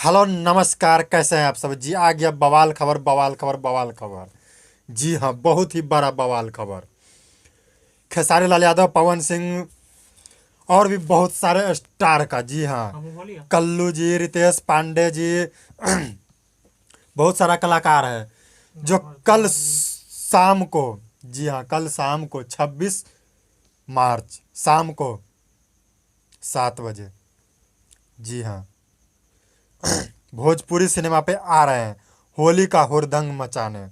Hello नमस्कार, कैसे हैं आप सब जी। आ गया बवाल खबर बवाल खबर बवाल खबर। जी हाँ, बहुत ही बड़ा बवाल खबर। खेसारी लाल यादव, पवन सिंह और भी बहुत सारे स्टार का। जी हाँ, कल्लू जी, रितेश पांडे जी, बहुत सारा कलाकार है जो कल शाम को, जी हाँ, कल शाम को 26 मार्च शाम को 7 बजे, जी हाँ, भोजपुरी सिनेमा पे आ रहे हैं होली का हुड़दंग मचाने।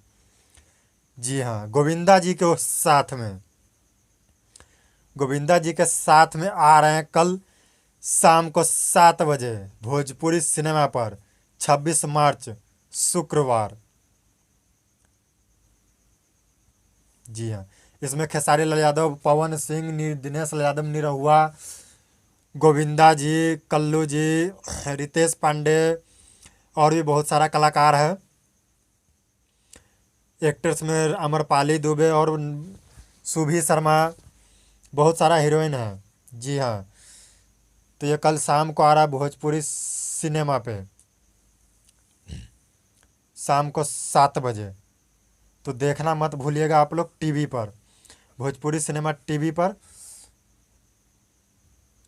जी हाँ, गोविंदा जी के साथ में, गोविंदा जी के साथ में आ रहे हैं कल शाम को 7 बजे भोजपुरी सिनेमा पर, 26 मार्च शुक्रवार। जी हाँ, इसमें खेसारी लाल यादव, पवन सिंह, दिनेश लाल यादव निरहुआ, गोविंदा जी, कल्लू जी, रितेश पांडे और भी बहुत सारा कलाकार है। एक्टर्स में अमरपाली दुबे और सुभी शर्मा, बहुत सारा हीरोइन है। जी हाँ, तो ये कल शाम को आ रहा है भोजपुरी सिनेमा पे, शाम को 7 बजे। तो देखना मत भूलिएगा आप लोग टीवी पर, भोजपुरी सिनेमा टीवी पर।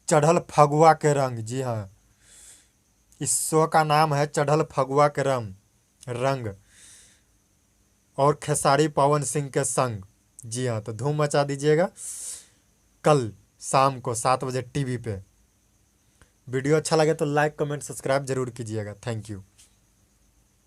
चढ़ल फगुआ के रंग, जी हाँ, इस शो का नाम है चढ़ल फगुआ के रंग, और खेसारी पवन सिंह के संग। जी हाँ, तो धूम मचा दीजिएगा कल शाम को 7 बजे टीवी पे। वीडियो अच्छा लगे तो लाइक कमेंट सब्सक्राइब जरूर कीजिएगा। Thank you.